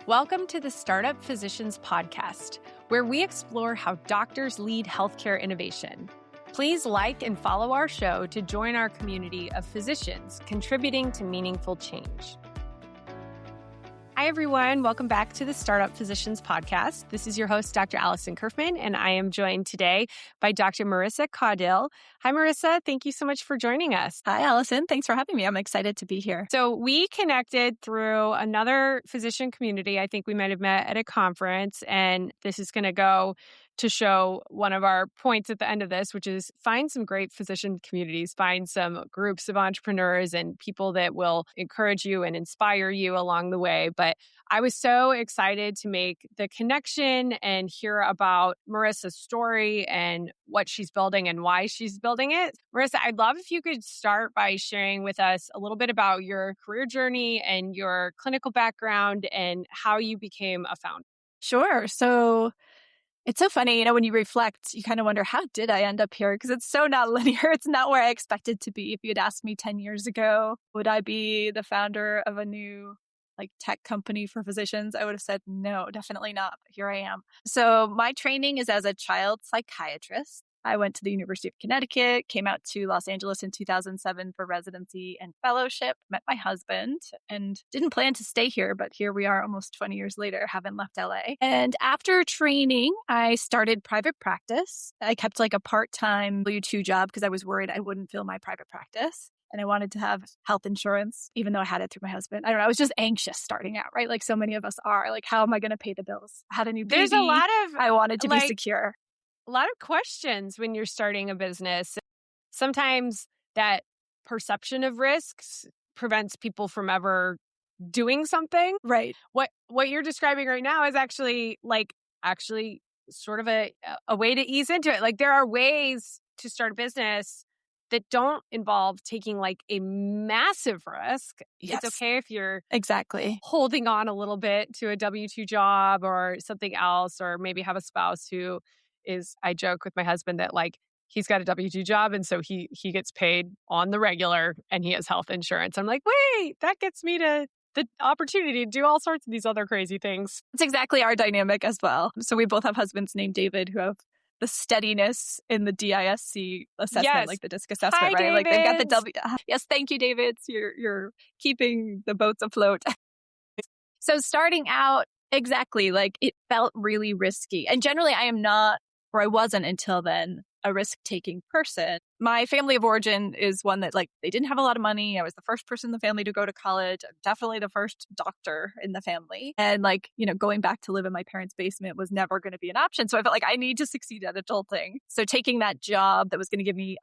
Welcome to the Startup Physicians Podcast, where we explore how doctors lead healthcare innovation. Please like and follow our show to join our community of physicians contributing to meaningful change. Hi, everyone. Welcome back to the Startup Physicians Podcast. This is your host, Dr. Alison Curfman, and I am joined today by Dr. Marissa Caudill. Hi, Marissa. Thank you so much for joining us. Hi, Alison. Thanks for having me. I'm excited to be here. So we connected through another physician community. I think we might have met at a conference, and this is going to go to show one of our points at the end of this, which is find some great physician communities, find some groups of entrepreneurs and people that will encourage you and inspire you along the way. But I was so excited to make the connection and hear about Marissa's story and what she's building and why she's building it. Marissa, I'd love if you could start by sharing with us a little bit about your career journey and your clinical background and how you became a founder. Sure. So it's so funny, when you reflect, you kind of wonder, how did I end up here? Because it's so not linear. It's not where I expected to be. If you had asked me 10 years ago, would I be the founder of a new tech company for physicians? I would have said, no, definitely not. But here I am. So my training is as a child psychiatrist. I went to the University of Connecticut, came out to Los Angeles in 2007 for residency and fellowship, met my husband, and didn't plan to stay here, but here we are almost 20 years later, haven't left LA. And after training, I started private practice. I kept a part-time W-2 job because I was worried I wouldn't fill my private practice. And I wanted to have health insurance, even though I had it through my husband. I don't know. I was just anxious starting out, right? Like so many of us are. How am I going to pay the bills? I had a new baby. There's a lot of... I wanted to be secure. A lot of questions when you're starting a business. Sometimes that perception of risks prevents people from ever doing something. Right. What you're describing right now is actually sort of a way to ease into it. There are ways to start a business that don't involve taking a massive risk. Yes. It's okay if you're exactly holding on a little bit to a W-2 job or something else, or maybe have a spouse who is, I joke with my husband that he's got a W-2 job and so he gets paid on the regular and he has health insurance. I'm like, wait, that gets me to the opportunity to do all sorts of these other crazy things. It's exactly our dynamic as well. So we both have husbands named David who have the steadiness in the DISC assessment, yes. The DISC assessment, Hi, right? David. They've got the W. Yes, thank you, David. So you're keeping the boats afloat. So starting out, exactly, it felt really risky. And generally I am not, or I wasn't until then, a risk-taking person. My family of origin is one that they didn't have a lot of money. I was the first person in the family to go to college. I'm definitely the first doctor in the family. And going back to live in my parents' basement was never going to be an option. So I felt I need to succeed at adulting. So taking that job that was going to give me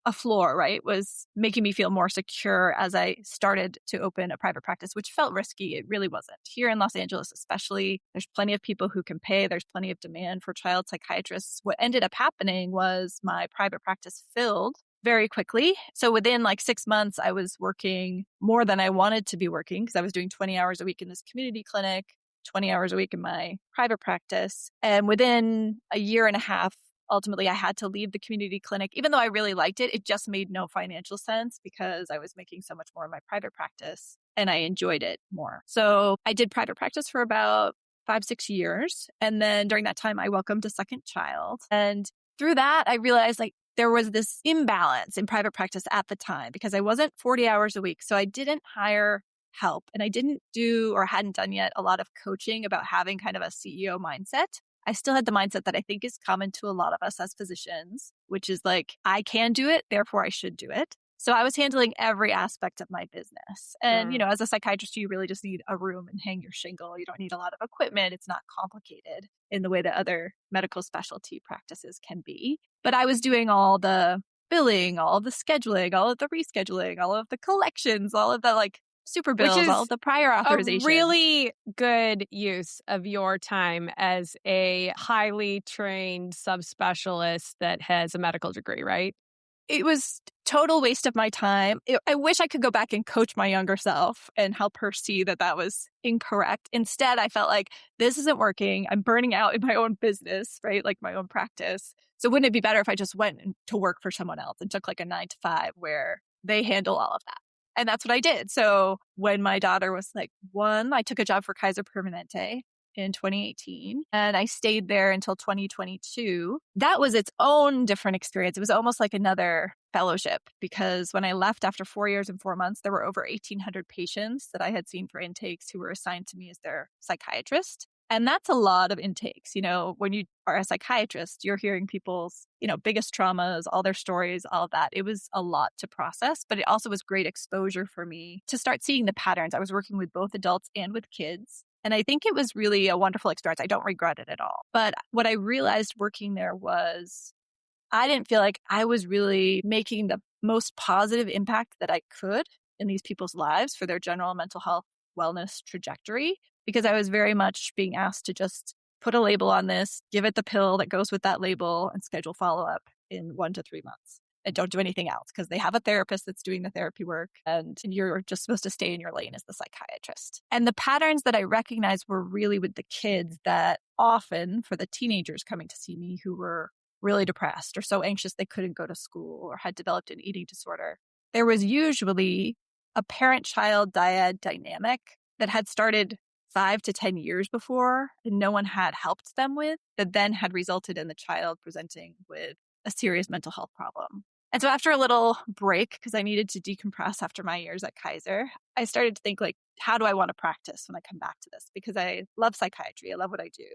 a floor, right, was making me feel more secure as I started to open a private practice, which felt risky. It really wasn't. Here in Los Angeles, especially, there's plenty of people who can pay. There's plenty of demand for child psychiatrists. What ended up happening was my private practice filled very quickly. So within 6 months, I was working more than I wanted to be working because I was doing 20 hours a week in this community clinic, 20 hours a week in my private practice. And within a year and a half, ultimately, I had to leave the community clinic. Even though I really liked it, it just made no financial sense because I was making so much more in my private practice and I enjoyed it more. So I did private practice for about 5-6 years. And then during that time, I welcomed a second child. And through that, I realized there was this imbalance in private practice at the time because I wasn't 40 hours a week. So I didn't hire help and I didn't do or hadn't done yet a lot of coaching about having kind of a CEO mindset. I still had the mindset that I think is common to a lot of us as physicians, which is I can do it, therefore I should do it. So I was handling every aspect of my business. And, as a psychiatrist, you really just need a room and hang your shingle. You don't need a lot of equipment. It's not complicated in the way that other medical specialty practices can be. But I was doing all the billing, all of the scheduling, all of the rescheduling, all of the collections, all of the super bills, all of the prior authorization. A really good use of your time as a highly trained subspecialist that has a medical degree, right? It was total waste of my time. I wish I could go back and coach my younger self and help her see that that was incorrect. Instead, I felt this isn't working. I'm burning out in my own business, right? My own practice. So wouldn't it be better if I just went to work for someone else and took a 9 to 5 where they handle all of that? And that's what I did. So when my daughter was like 1, I took a job for Kaiser Permanente in 2018 and I stayed there until 2022. That was its own different experience. It was almost like another fellowship because when I left after 4 years and 4 months, there were over 1,800 patients that I had seen for intakes who were assigned to me as their psychiatrist. And that's a lot of intakes. When you are a psychiatrist, you're hearing people's, biggest traumas, all their stories, all of that. It was a lot to process, but it also was great exposure for me to start seeing the patterns. I was working with both adults and with kids. And I think it was really a wonderful experience. I don't regret it at all. But what I realized working there was I didn't feel like I was really making the most positive impact that I could in these people's lives for their general mental health wellness trajectory, because I was very much being asked to just put a label on this, give it the pill that goes with that label, and schedule follow-up in 1 to 3 months. And don't do anything else because they have a therapist that's doing the therapy work and you're just supposed to stay in your lane as the psychiatrist. And the patterns that I recognized were really with the kids that often for the teenagers coming to see me who were really depressed or so anxious they couldn't go to school or had developed an eating disorder. There was usually a parent-child dyad dynamic that had started 5 to 10 years before and no one had helped them with, that then had resulted in the child presenting with a serious mental health problem. And so after a little break, because I needed to decompress after my years at Kaiser, I started to think how do I want to practice when I come back to this? Because I love psychiatry. I love what I do.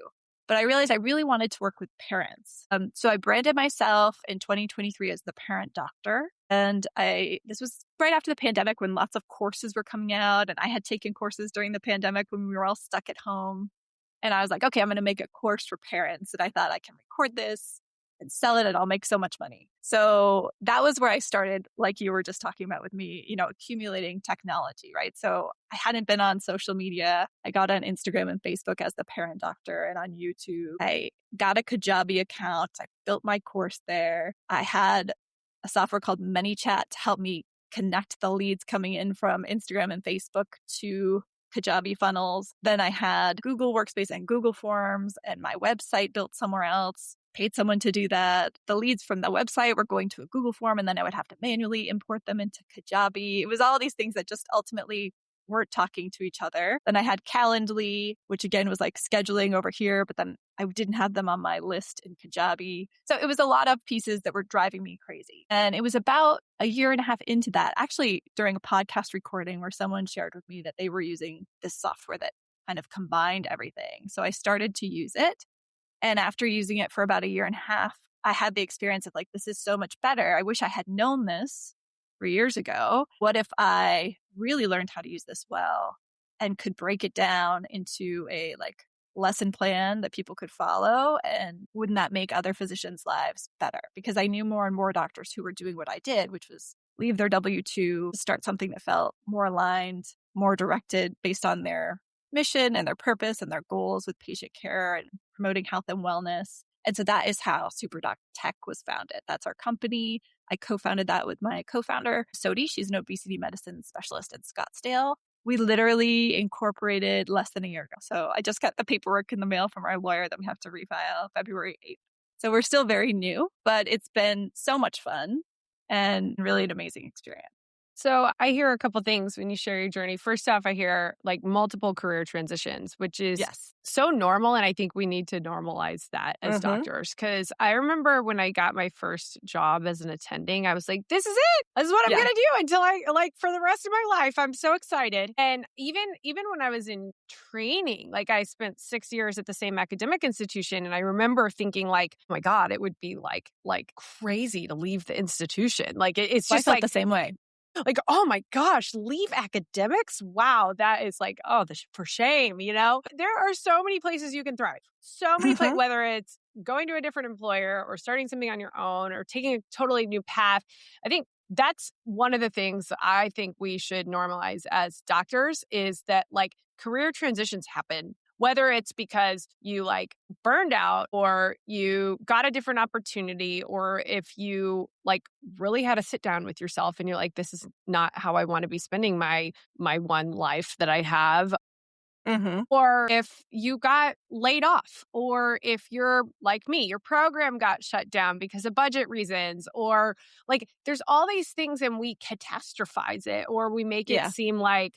But I realized I really wanted to work with parents. So I branded myself in 2023 as the parent doctor. And this was right after the pandemic when lots of courses were coming out. And I had taken courses during the pandemic when we were all stuck at home. And I was like, okay, I'm going to make a course for parents. And I thought I can record this and sell it and I'll make so much money. So that was where I started, like you were just talking about with me, accumulating technology, right? So I hadn't been on social media. I got on Instagram and Facebook as the parent doctor and on YouTube. I got a Kajabi account. I built my course there. I had a software called ManyChat to help me connect the leads coming in from Instagram and Facebook to Kajabi funnels. Then I had Google Workspace and Google Forms and my website built somewhere else. Paid someone to do that. The leads from the website were going to a Google form and then I would have to manually import them into Kajabi. It was all these things that just ultimately weren't talking to each other. Then I had Calendly, which again was like scheduling over here, but then I didn't have them on my list in Kajabi. So it was a lot of pieces that were driving me crazy. And it was about a year and a half into that, actually during a podcast recording where someone shared with me that they were using this software that kind of combined everything. So I started to use it. And after using it for about a year and a half, I had the experience of this is so much better. I wish I had known this 3 years ago. What if I really learned how to use this well and could break it down into a lesson plan that people could follow? And wouldn't that make other physicians' lives better? Because I knew more and more doctors who were doing what I did, which was leave their W-2, start something that felt more aligned, more directed based on their mission and their purpose and their goals with patient care and promoting health and wellness. And so that is how SuperDoc Tech was founded. That's our company. I co-founded that with my co-founder, Sodi. She's an obesity medicine specialist in Scottsdale. We literally incorporated less than a year ago. So I just got the paperwork in the mail from our lawyer that we have to refile February 8th. So we're still very new, but it's been so much fun and really an amazing experience. So I hear a couple things when you share your journey. First off, I hear multiple career transitions, which is so normal. And I think we need to normalize that as doctors. Because I remember when I got my first job as an attending, I was like, this is it. This is what I'm going to do until I for the rest of my life. I'm so excited. And even when I was in training, I spent 6 years at the same academic institution. And I remember thinking oh my God, it would be like crazy to leave the institution. It's just I felt the same way. Oh my gosh, leave academics? Wow, that is for shame, There are so many places you can thrive. So many places, whether it's going to a different employer or starting something on your own or taking a totally new path. I think that's one of the things I think we should normalize as doctors is that career transitions happen. Whether it's because you burned out or you got a different opportunity, or if you really had to sit down with yourself and you're this is not how I want to be spending my one life that I have. Mm-hmm. or if you got laid off, or if you're like me, your program got shut down because of budget reasons, or like there's all these things and we catastrophize it or we make it Yeah. seem like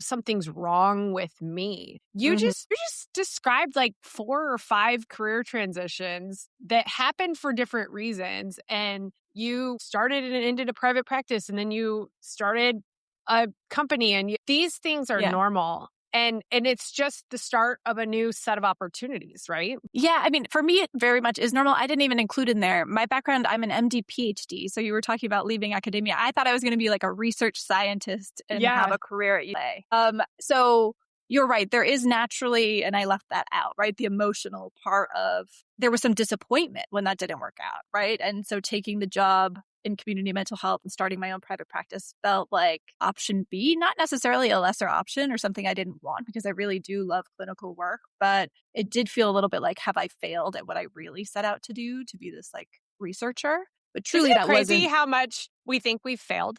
something's wrong with me. Mm-hmm. You just described like 4 or 5 career transitions that happened for different reasons, and you started and ended a private practice, and then you started a company, and these things are Yeah. normal. And it's just the start of a new set of opportunities, right? Yeah, I mean, for me, it very much is normal. I didn't even include in there. My background, I'm an MD PhD. So you were talking about leaving academia. I thought I was going to be like a research scientist and have Yeah. a career at UA. So you're right. There is naturally, and I left that out, right? The emotional part of there was some disappointment when that didn't work out, right? And so taking the job in community mental health and starting my own private practice felt like option B, not necessarily a lesser option or something I didn't want because I really do love clinical work, but it did feel a little bit like, have I failed at what I really set out to do, to be this like researcher? But truly Isn't it that crazy wasn't. how much we think we've failed?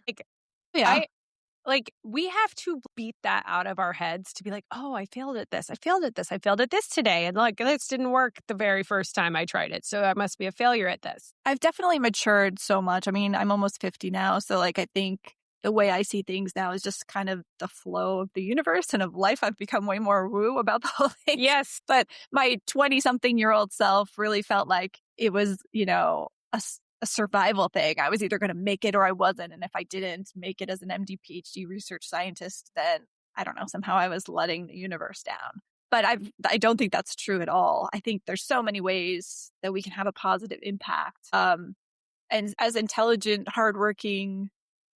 Yeah. We have to beat that out of our heads to be like, oh, I failed at this. I failed at this. I failed at this today. And like, this didn't work the very first time I tried it. So I must be a failure at this. I've definitely matured so much. I mean, I'm almost 50 now. So like, I think the way I see things now is just kind of the flow of the universe and of life. I've become way more woo about the whole thing. Yes. But my 20-something-year-old self really felt like it was, a survival thing. I was either going to make it or I wasn't. And if I didn't make it as an MD PhD research scientist, then I don't know, somehow I was letting the universe down. But I don't think that's true at all. I think there's so many ways that we can have a positive impact. And as intelligent, hardworking,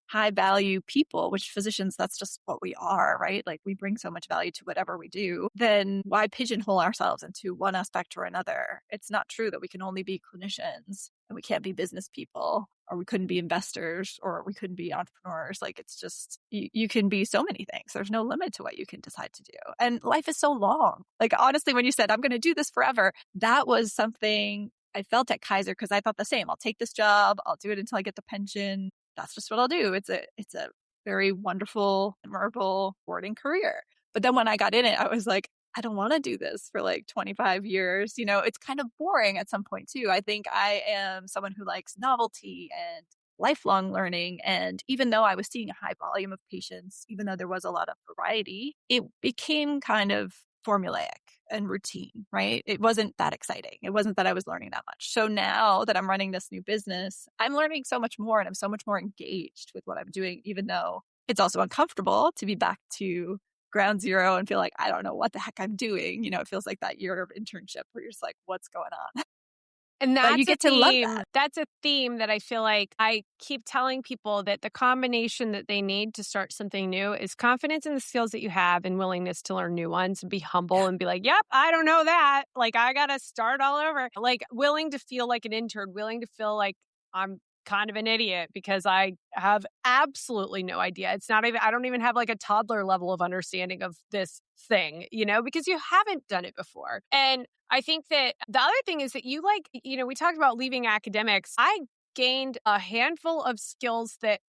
high value people, which physicians, that's just what we are, right? Like we bring so much value to whatever we do, then why pigeonhole ourselves into one aspect or another? It's not true that we can only be clinicians and we can't be business people, or we couldn't be investors, or we couldn't be entrepreneurs. Like it's just, you can be so many things. There's no limit to what you can decide to do. And life is so long. Like honestly, when you said, I'm going to do this forever, that was something I felt at Kaiser because I thought the same. I'll take this job. I'll do it until I get the pension. That's just what I'll do. It's a very wonderful, memorable, rewarding career. But then when I got in it, I was like, I don't want to do this for like 25 years. It's kind of boring at some point too. I think I am someone who likes novelty and lifelong learning. And even though I was seeing a high volume of patients, even though there was a lot of variety, it became kind of formulaic and routine, right? It wasn't that exciting. It wasn't that I was learning that much. So now that I'm running this new business, I'm learning so much more and I'm so much more engaged with what I'm doing, even though it's also uncomfortable to be back to ground zero and feel like, I don't know what the heck I'm doing. It feels like that year of internship where you're just like, what's going on? And But you get to love that. That's a theme that I feel like I keep telling people that the combination that they need to start something new is confidence in the skills that you have and willingness to learn new ones and be humble and be like, yep, I don't know that. Like, I got to start all over. Like, willing to feel like an intern, willing to feel like I'm kind of an idiot because I have absolutely no idea. It's not even, I don't even have like a toddler level of understanding of this thing, because you haven't done it before. And I think that the other thing is that we talked about leaving academics. I gained a handful of skills that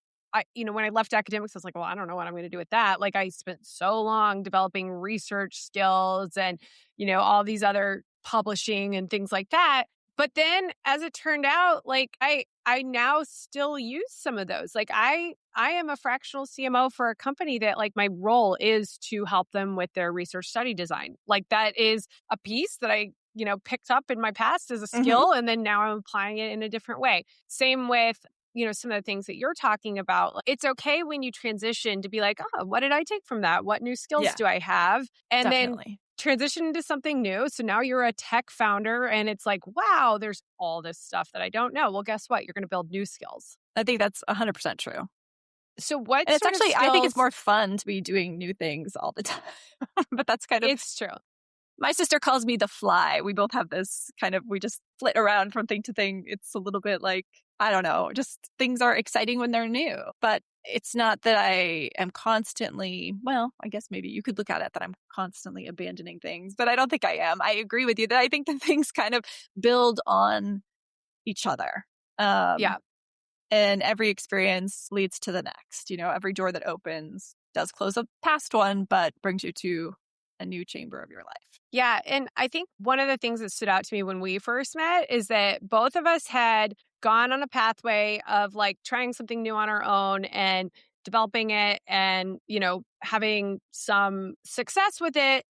when I left academics, I was like, well, I don't know what I'm going to do with that. Like I spent so long developing research skills and, all these other publishing and things like that. But then as it turned out, like I now still use some of those. Like I am a fractional CMO for a company that like my role is to help them with their research study design. Like that is a piece that I, picked up in my past as a skill. And then now I'm applying it in a different way. Same with, some of the things that you're talking about. It's okay when you transition to be like, oh, what did I take from that? What new skills do I have? And Definitely. then transition into something new. So now you're a tech founder and it's like, wow, there's all this stuff that I don't know. Well, guess what? You're going to build new skills. I think that's 100% true. So what And it's sort of actually, skills... I think it's more fun to be doing new things all the time. But that's kind of... It's true. My sister calls me the fly. We both have this kind of, we just flit around from thing to thing. It's a little bit like, I don't know, just things are exciting when they're new. But it's not that I am constantly, well, I guess maybe you could look at it that I'm constantly abandoning things, but I don't think I am. I agree with you that I think that things kind of build on each other. Yeah. And every experience leads to the next. Every door that opens does close a past one, but brings you to a new chamber of your life. Yeah. And I think one of the things that stood out to me when we first met is that both of us had gone on a pathway of like trying something new on our own and developing it and, having some success with it.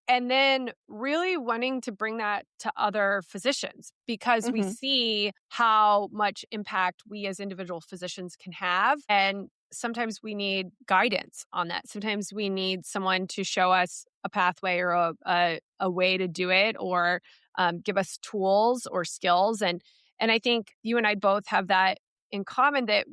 And then really wanting to bring that to other physicians because we Mhm. see how much impact we as individual physicians can have. And sometimes we need guidance on that. Sometimes we need someone to show us a pathway or a way to do it or give us tools or skills. And I think you and I both have that in common that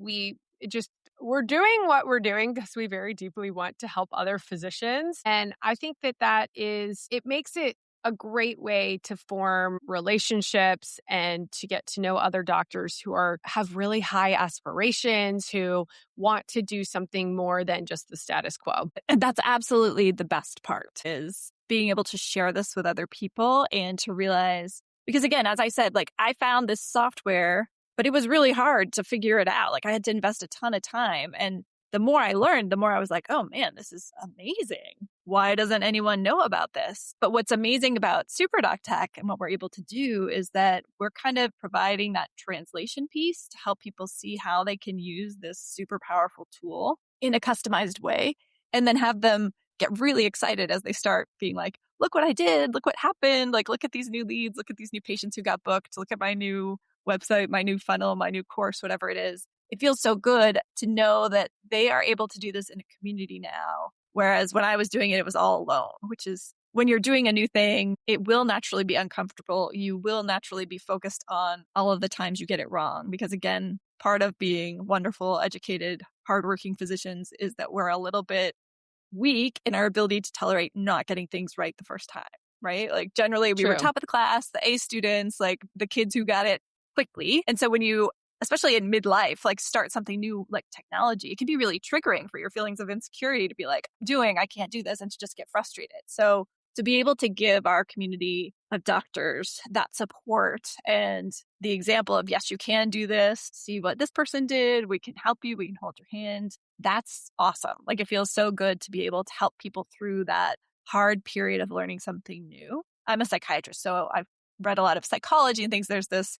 we're doing what we're doing because we very deeply want to help other physicians. And I think it makes it a great way to form relationships and to get to know other doctors who have really high aspirations, who want to do something more than just the status quo. And that's absolutely the best part, is being able to share this with other people and to realize, because again, as I said, like I found this software, but it was really hard to figure it out. Like I had to invest a ton of time. And the more I learned, the more I was like, oh man, this is amazing. Why doesn't anyone know about this? But what's amazing about SuperDoc Tech and what we're able to do is that we're kind of providing that translation piece to help people see how they can use this super powerful tool in a customized way, and then have them get really excited as they start being like, look what I did, look what happened, like look at these new leads, look at these new patients who got booked, look at my new website, my new funnel, my new course, whatever it is. It feels so good to know that they are able to do this in a community now. Whereas when I was doing it, it was all alone, which is when you're doing a new thing, it will naturally be uncomfortable. You will naturally be focused on all of the times you get it wrong. Because again, part of being wonderful, educated, hardworking physicians is that we're a little bit weak in our ability to tolerate not getting things right the first time, right? Like generally we were True. top of the class, the A students, like the kids who got it quickly. And so when you, especially in midlife, like start something new like technology, it can be really triggering for your feelings of insecurity to be like, I can't do this, and to just get frustrated. So to be able to give our community of doctors that support and the example of, yes, you can do this, see what this person did, we can help you, we can hold your hand. That's awesome. Like it feels so good to be able to help people through that hard period of learning something new. I'm a psychiatrist, so I've read a lot of psychology and things. There's this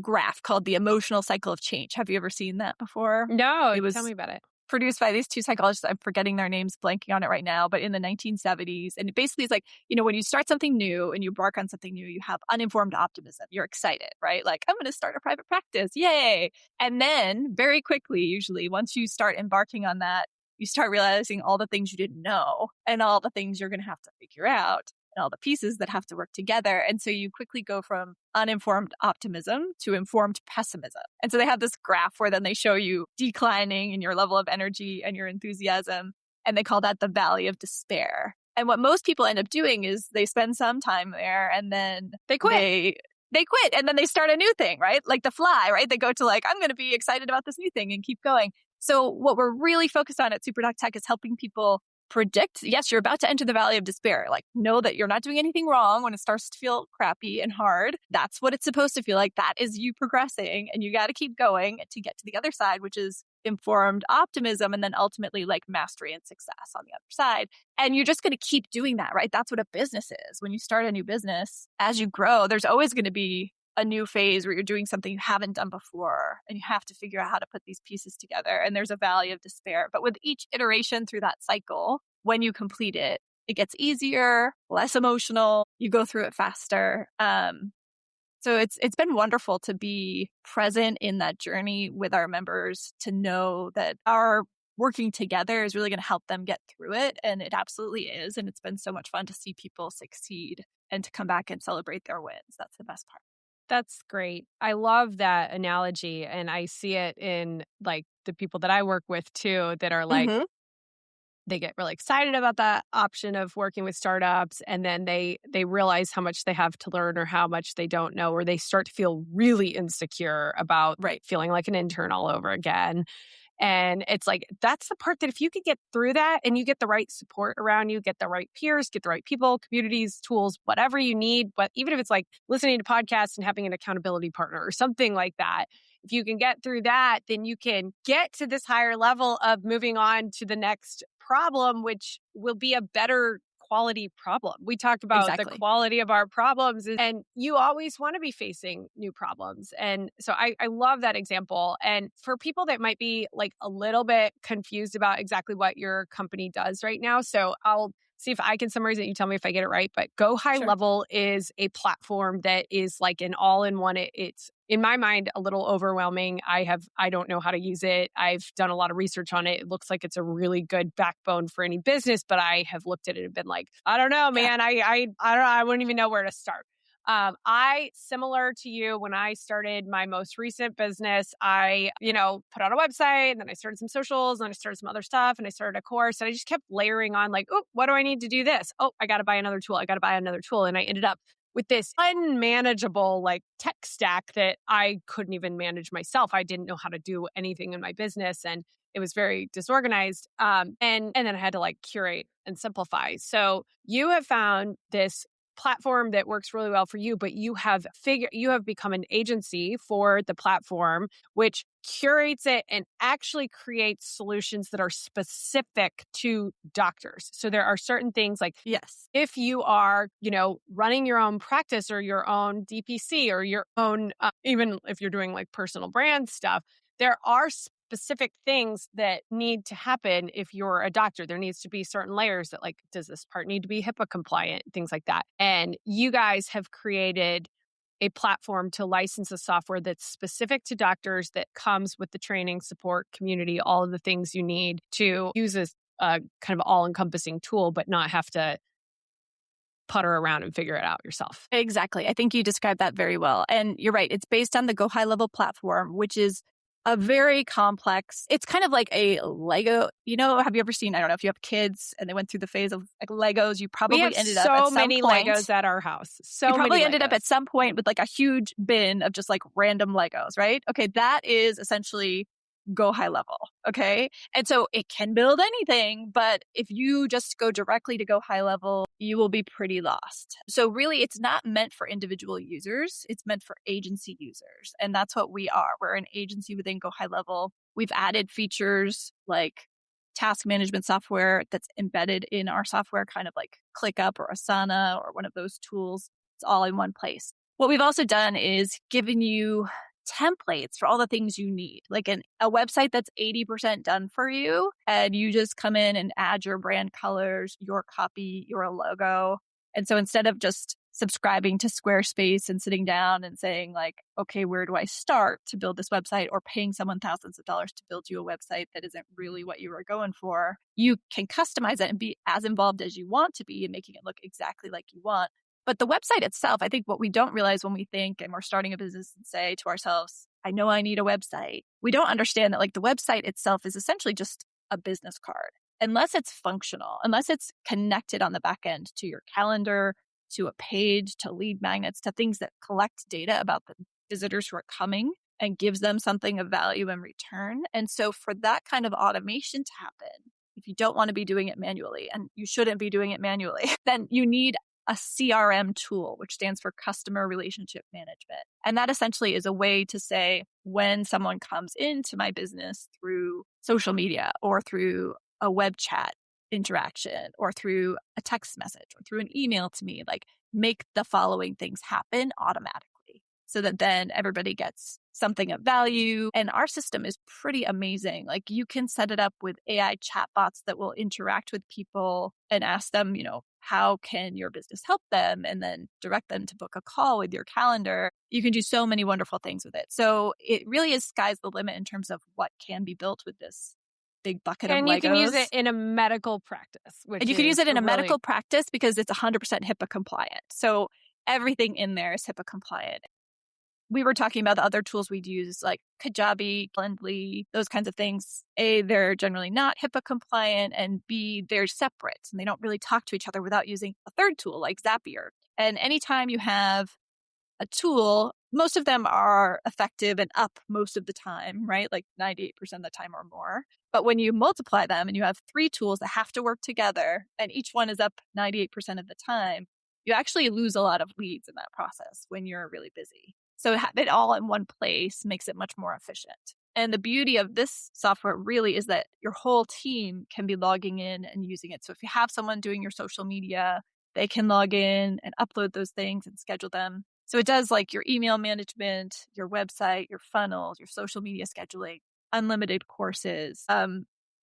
graph called the emotional cycle of change. Have you ever seen that before? No, It tell was me about it. produced by these two psychologists. I'm forgetting their names, blanking on it right now, but in the 1970s. And it basically is like, when you start something new and you embark on something new, you have uninformed optimism. You're excited, right? Like, I'm going to start a private practice. Yay. And then very quickly, usually once you start embarking on that, you start realizing all the things you didn't know and all the things you're going to have to figure out and all the pieces that have to work together. And so you quickly go from uninformed optimism to informed pessimism. And so they have this graph where then they show you declining in your level of energy and your enthusiasm. And they call that the valley of despair. And what most people end up doing is they spend some time there and then They quit. They quit and then they start a new thing, right? Like the fly, right? They go to like, I'm going to be excited about this new thing and keep going. So what we're really focused on at SuperDoc Tech is helping people predict, yes, you're about to enter the valley of despair. Like, know that you're not doing anything wrong when it starts to feel crappy and hard. That's what it's supposed to feel like. That is you progressing, and you got to keep going to get to the other side, which is informed optimism, and then ultimately like mastery and success on the other side. And you're just going to keep doing that, right? That's what a business is. When you start a new business, as you grow, there's always going to be a new phase where you're doing something you haven't done before, and you have to figure out how to put these pieces together. And there's a valley of despair. But with each iteration through that cycle, when you complete it, it gets easier, less emotional, you go through it faster. So it's been wonderful to be present in that journey with our members, to know that our working together is really going to help them get through it. And it absolutely is. And it's been so much fun to see people succeed and to come back and celebrate their wins. That's the best part. That's great. I love that analogy. And I see it in like the people that I work with too, that are like, they get really excited about that option of working with startups, and then they realize how much they have to learn or how much they don't know, or they start to feel really insecure about feeling like an intern all over again. And it's like, that's the part that if you could get through that and you get the right support around you, get the right peers, get the right people, communities, tools, whatever you need, but even if it's like listening to podcasts and having an accountability partner or something like that, if you can get through that, then you can get to this higher level of moving on to the next problem, which will be a better quality problem. We talked about the Exactly. quality of our problems, and you always want to be facing new problems. And so I love that example. And for people that might be like a little bit confused about exactly what your company does right now, so I'll see if I can summarize it. You tell me if I get it right. But Go High Sure. Level is a platform that is like an all-in-one. It's in my mind a little overwhelming. I don't know how to use it. I've done a lot of research on it. It looks like it's a really good backbone for any business, but I have looked at it and been like, I don't know, man. I don't know. I wouldn't even know where to start. Similar to you, when I started my most recent business, I, put on a website and then I started some socials and then I started some other stuff and I started a course and I just kept layering on like, oh, what do I need to do this? Oh, I got to buy another tool. I got to buy another tool. And I ended up with this unmanageable like tech stack that I couldn't even manage myself. I didn't know how to do anything in my business and it was very disorganized. And then I had to like curate and simplify. So you have found this platform that works really well for you, but you have become an agency for the platform, which curates it and actually creates solutions that are specific to doctors. So there are certain things like, Yes. if you are, running your own practice or your own DPC or your own, even if you're doing like personal brand stuff, there are specific things that need to happen if you're a doctor. There needs to be certain layers that like, does this part need to be HIPAA compliant, things like that. And you guys have created a platform to license a software that's specific to doctors that comes with the training, support, community, all of the things you need to use as a kind of all-encompassing tool, but not have to putter around and figure it out yourself. Exactly. I think you described that very well. And you're right. It's based on the Go High Level platform, which is a very complex, it's kind of like a Lego, have you ever seen, I don't know if you have kids and they went through the phase of like Legos, you probably We have ended up at so some many point, Legos at our house. you probably ended up Legos. at some point with like a huge bin of just like random Legos, right? Okay. That is essentially Go High Level. Okay. And so it can build anything, but if you just go directly to Go High Level, you will be pretty lost. So really, it's not meant for individual users. It's meant for agency users. And that's what we are. We're an agency within Go High Level. We've added features like task management software that's embedded in our software, kind of like ClickUp or Asana or one of those tools. It's all in one place. What we've also done is given you templates for all the things you need, like a website that's 80% done for you. And you just come in and add your brand colors, your copy, your logo. And so instead of just subscribing to Squarespace and sitting down and saying like, okay, where do I start to build this website, or paying someone thousands of dollars to build you a website that isn't really what you were going for, you can customize it and be as involved as you want to be in making it look exactly like you want. But the website itself, I think what we don't realize when we think and we're starting a business and say to ourselves, I know I need a website, we don't understand that like the website itself is essentially just a business card. Unless it's functional, unless it's connected on the back end to your calendar, to a page, to lead magnets, to things that collect data about the visitors who are coming and gives them something of value in return. And so for that kind of automation to happen, if you don't want to be doing it manually, and you shouldn't be doing it manually, then you need a CRM tool, which stands for Customer Relationship Management. And that essentially is a way to say when someone comes into my business through social media or through a web chat interaction or through a text message or through an email to me, like make the following things happen automatically so that then everybody gets something of value. And our system is pretty amazing. Like you can set it up with AI chatbots that will interact with people and ask them, how can your business help them? And then direct them to book a call with your calendar. You can do so many wonderful things with it. So it really is sky's the limit in terms of what can be built with this big bucket of Legos. And you can use it in a medical practice. And you can use it in a medical practice because it's 100% HIPAA compliant. So everything in there is HIPAA compliant. We were talking about the other tools we'd use like Kajabi, Blendly, those kinds of things. A, they're generally not HIPAA compliant, and B, they're separate and they don't really talk to each other without using a third tool like Zapier. And anytime you have a tool, most of them are effective and up most of the time, right? Like 98% of the time or more. But when you multiply them and you have 3 tools that have to work together and each one is up 98% of the time, you actually lose a lot of leads in that process when you're really busy. So have it all in one place makes it much more efficient. And the beauty of this software really is that your whole team can be logging in and using it. So if you have someone doing your social media, they can log in and upload those things and schedule them. So it does like your email management, your website, your funnels, your social media scheduling, unlimited courses,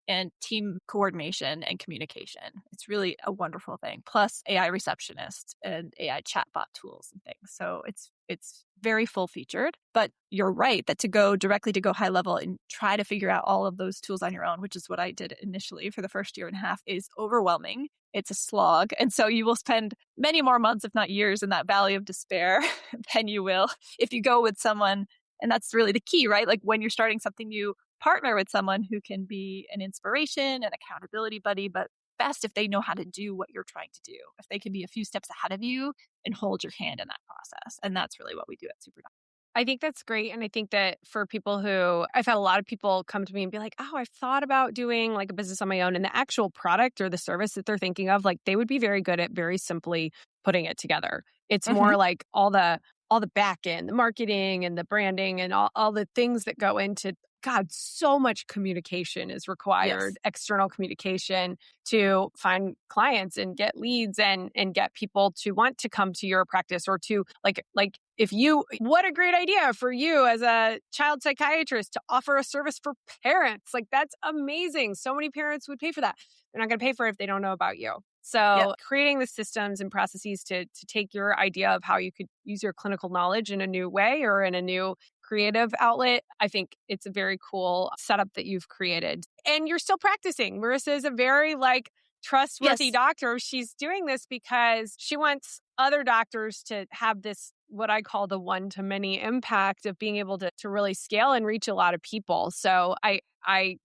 and team coordination and communication. It's really a wonderful thing. Plus AI receptionist and AI chatbot tools and things. So it's very full featured, but you're right that to go high level and try to figure out all of those tools on your own, which is what I did initially for the first year and a half, is overwhelming. It's a slog. And so you will spend many more months, if not years, in that valley of despair than you will if you go with someone. And that's really the key, right? Like when you're starting something new, partner with someone who can be an inspiration, an accountability buddy, but best if they know how to do what you're trying to do, if they can be a few steps ahead of you and hold your hand in that process. And that's really what we do at SuperDoc. I think that's great. And I think that for people who, I've had a lot of people come to me and be like, oh, I've thought about doing like a business on my own. And the actual product or the service that they're thinking of, like they would be very good at very simply putting it together. It's more like all the back end, the marketing and the branding and all the things that go into, God, so much communication is required, external communication to find clients and get leads and get people to want to come to your practice or to like what a great idea for you as a child psychiatrist to offer a service for parents. Like that's amazing. So many parents would pay for that. They're not going to pay for it if they don't know about you. So creating the systems and processes to take your idea of how you could use your clinical knowledge in a new way or in a new creative outlet, I think it's a very cool setup that you've created. And you're still practicing. Marissa is a very trustworthy doctor. She's doing this because she wants other doctors to have this, what I call the one-to-many impact of being able to really scale and reach a lot of people. So I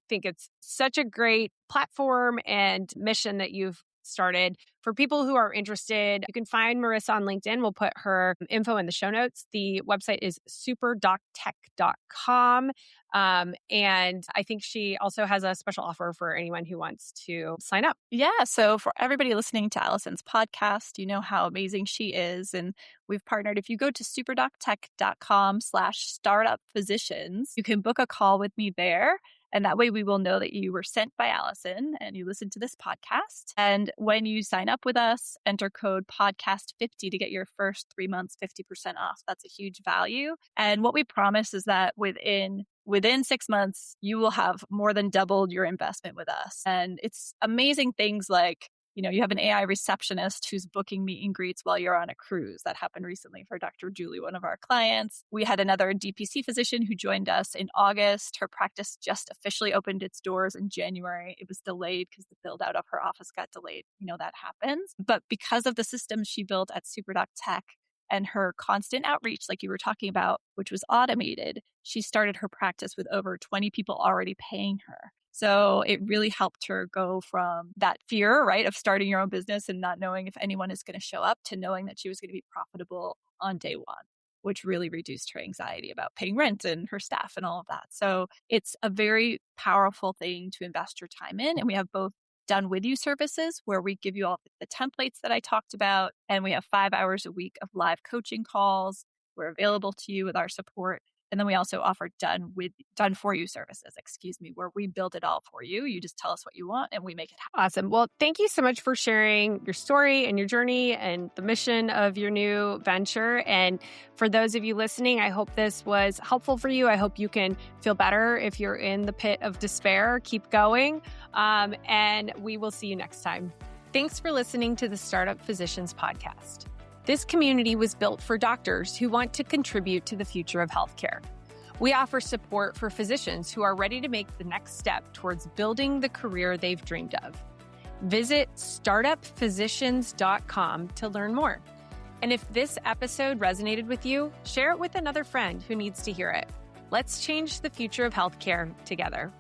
think it's such a great platform and mission that you've started. For people who are interested, you can find Marissa on LinkedIn. We'll put her info in the show notes. The website is superdoctech.com. And I think she also has a special offer for anyone who wants to sign up. Yeah. So for everybody listening to Alison's podcast, you know how amazing she is. And we've partnered. If you go to superdoctech.com/startupphysicians, you can book a call with me there. And that way we will know that you were sent by Alison and you listened to this podcast. And when you sign up with us, enter code podcast50 to get your first 3 months 50% off. That's a huge value. And what we promise is that within 6 months, you will have more than doubled your investment with us. And it's amazing things like, you have an AI receptionist who's booking meet and greets while you're on a cruise. That happened recently for Dr. Julie, one of our clients. We had another DPC physician who joined us in August. Her practice just officially opened its doors in January. It was delayed because the build out of her office got delayed. That happens. But because of the systems she built at SuperDoc Tech and her constant outreach, like you were talking about, which was automated, she started her practice with over 20 people already paying her. So it really helped her go from that fear, right, of starting your own business and not knowing if anyone is going to show up to knowing that she was going to be profitable on day one, which really reduced her anxiety about paying rent and her staff and all of that. So it's a very powerful thing to invest your time in. And we have both done with you services where we give you all the templates that I talked about. And we have 5 hours a week of live coaching calls. We're available to you with our support. And then we also offer done for you services, where we build it all for you. You just tell us what you want and we make it happen. Awesome. Well, thank you so much for sharing your story and your journey and the mission of your new venture. And for those of you listening, I hope this was helpful for you. I hope you can feel better if you're in the pit of despair. Keep going. And we will see you next time. Thanks for listening to the Startup Physicians Podcast. This community was built for doctors who want to contribute to the future of healthcare. We offer support for physicians who are ready to make the next step towards building the career they've dreamed of. Visit startupphysicians.com to learn more. And if this episode resonated with you, share it with another friend who needs to hear it. Let's change the future of healthcare together.